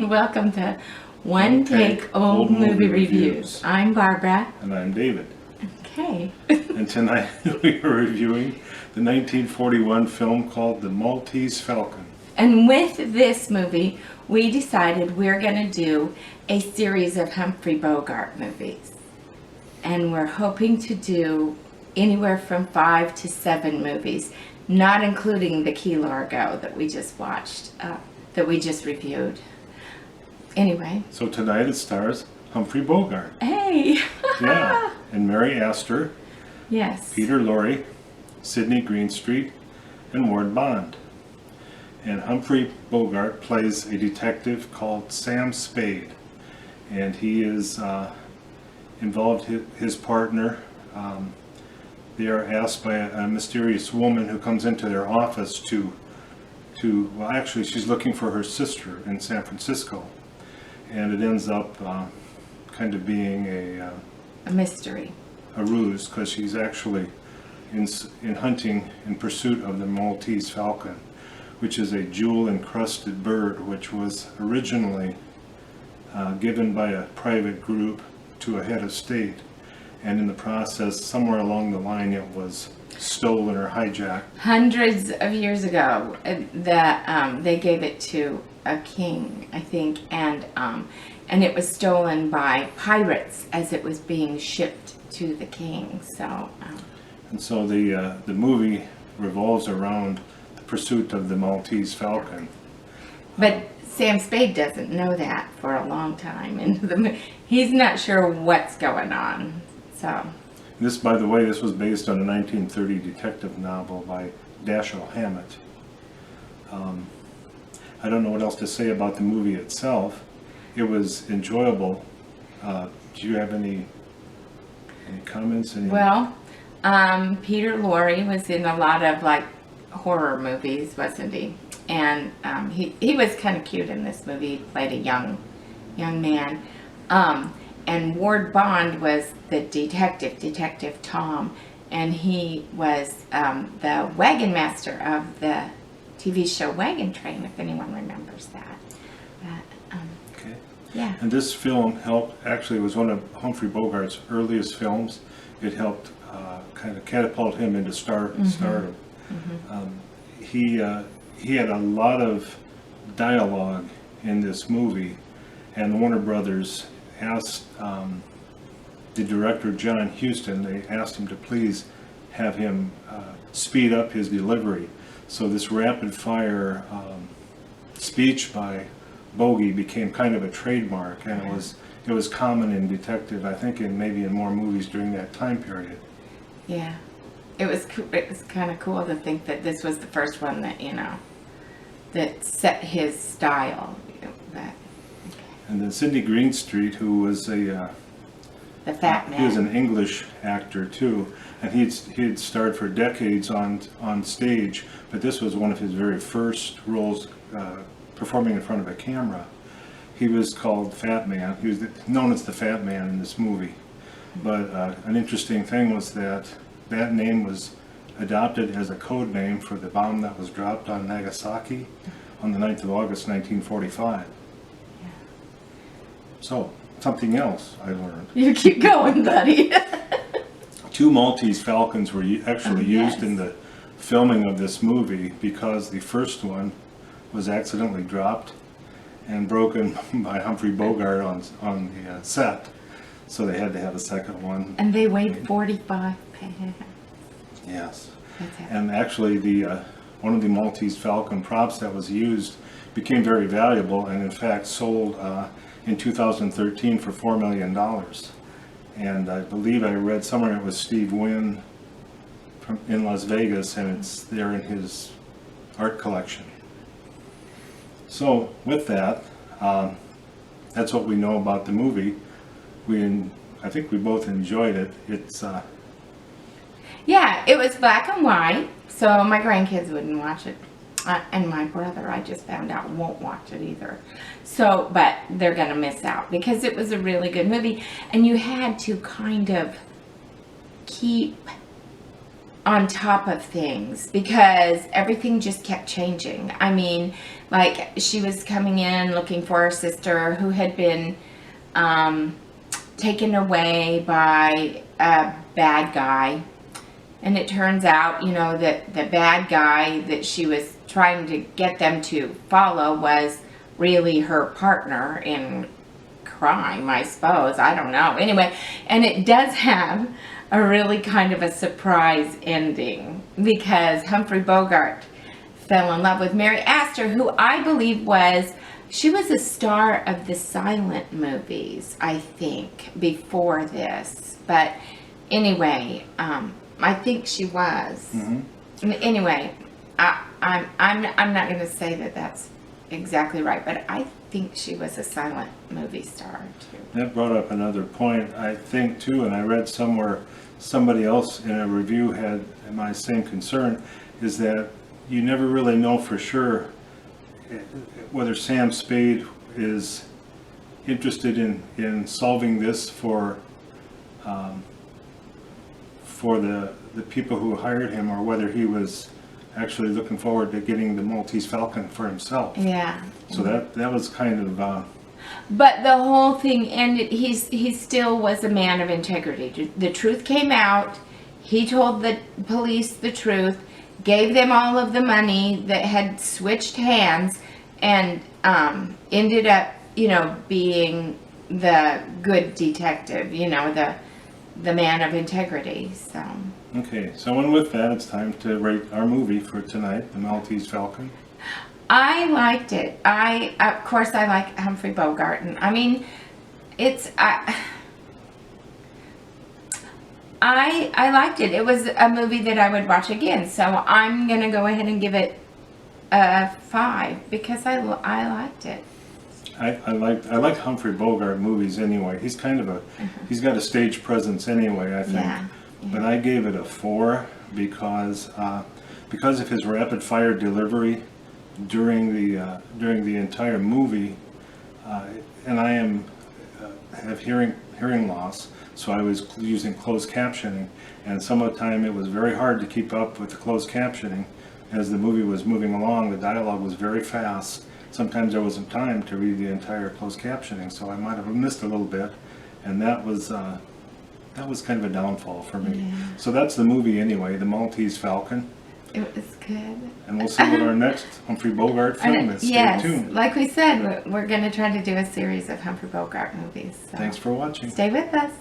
Welcome to One Take Old Movie Reviews. I'm Barbara. And I'm David. Okay. And tonight we are reviewing the 1941 film called The Maltese Falcon. And with this movie, we decided we're going to do a series of Humphrey Bogart movies. And we're hoping to do anywhere from 5 to 7 movies, not including the Key Largo that we just watched, that we just reviewed. Anyway. So tonight it stars Humphrey Bogart. Hey! Yeah. And Mary Astor. Yes. Peter Lorre, Sidney Greenstreet, and Ward Bond. And Humphrey Bogart plays a detective called Sam Spade. And he is involved, his partner. They are asked by a mysterious woman who comes into their office well, actually she's looking for her sister in San Francisco. And it ends up kind of being a mystery. A ruse, because she's actually in hunting in pursuit of the Maltese Falcon, which is a jewel-encrusted bird which was originally given by a private group to a head of state. And in the process, somewhere along the line, it was stolen or hijacked. Hundreds of years ago, that they gave it to a king, I think, and it was stolen by pirates as it was being shipped to the king. So. And so the movie revolves around the pursuit of the Maltese Falcon. But Sam Spade doesn't know that for a long time, and he's not sure what's going on. So. This, by the way, this was based on a 1930 detective novel by Dashiell Hammett. I don't know what else to say about the movie itself. It was enjoyable. Do you have any comments? Well, Peter Lorre was in a lot of like horror movies, wasn't he? And he was kind of cute in this movie. He played a young man. And Ward Bond was the Detective Tom, and he was the wagon master of the TV show Wagon Train, if anyone remembers that. Okay. Yeah. And this film actually was one of Humphrey Bogart's earliest films. It helped kind of catapult him into stardom. Mm-hmm. He had a lot of dialogue in this movie, and the Warner Brothers asked the director John Huston, they asked him to please have him speed up his delivery. So this rapid fire speech by Bogey became kind of a trademark, and it was common in detective, I think, maybe in more movies during that time period. Yeah, it was kind of cool to think that this was the first one that that set his style. And then Sidney Greenstreet, who was the fat man. He was an English actor too, and he'd starred for decades on stage, but this was one of his very first roles performing in front of a camera. He was called Fat Man. He was known as the Fat Man in this movie. But an interesting thing was that name was adopted as a code name for the bomb that was dropped on Nagasaki on the 9th of August 1945. Yeah. So, something else I learned. You keep going, buddy. 2 Maltese Falcons were actually used in the filming of this movie, because the first one was accidentally dropped and broken by Humphrey Bogart on the set. So they had to have a second one. And they weighed 45 pounds. Yes. And actually one of the Maltese Falcon props that was used became very valuable, and in fact sold in 2013 for $4 million. And I believe I read somewhere it was Steve Wynn in Las Vegas, and it's there in his art collection. So with that, that's what we know about the movie. I think we both enjoyed it. It's yeah, it was black and white, so my grandkids wouldn't watch it. And my brother, I just found out, won't watch it either. So, but they're going to miss out, because it was a really good movie. And you had to kind of keep on top of things because everything just kept changing. I mean, like she was coming in looking for her sister who had been taken away by a bad guy. And it turns out, you know, that the bad guy that she was trying to get them to follow was really her partner in crime, I suppose. I don't know. Anyway, and it does have a really kind of a surprise ending because Humphrey Bogart fell in love with Mary Astor, who I believe she was a star of the silent movies, I think, before this. But anyway, I think she was. Mm-hmm. Anyway, I'm not going to say that that's exactly right, but I think she was a silent movie star too. That brought up another point, I think, too, and I read somewhere somebody else in a review had my same concern, is that you never really know for sure whether Sam Spade is interested in solving this for the people who hired him, or whether he was actually looking forward to getting the Maltese Falcon for himself. Yeah. So that was kind of. But the whole thing ended. He still was a man of integrity. The truth came out. He told the police the truth, gave them all of the money that had switched hands, and ended up, you know, being the good detective. You know, the man of integrity. So. Okay, so and with that, it's time to rate our movie for tonight, The Maltese Falcon. I liked it. Of course, I like Humphrey Bogart, and I mean, I liked it. It was a movie that I would watch again. So I'm gonna go ahead and give it a 5 because I liked it. I like Humphrey Bogart movies anyway. He's kind of he's got a stage presence anyway, I think. Yeah. But I gave it a 4 because of his rapid fire delivery during the entire movie, and I have hearing loss, so I was using closed captioning, and some of the time it was very hard to keep up with the closed captioning. As the movie was moving along, the dialogue was very fast. Sometimes there wasn't time to read the entire closed captioning, so I might have missed a little bit, and that was kind of a downfall for me. Yeah. So that's the movie anyway, The Maltese Falcon. It was good. And we'll see what our next Humphrey Bogart film is. Stay Yes, tuned. like we said, we're going to try to do a series of Humphrey Bogart movies. So Thanks for watching. stay with us.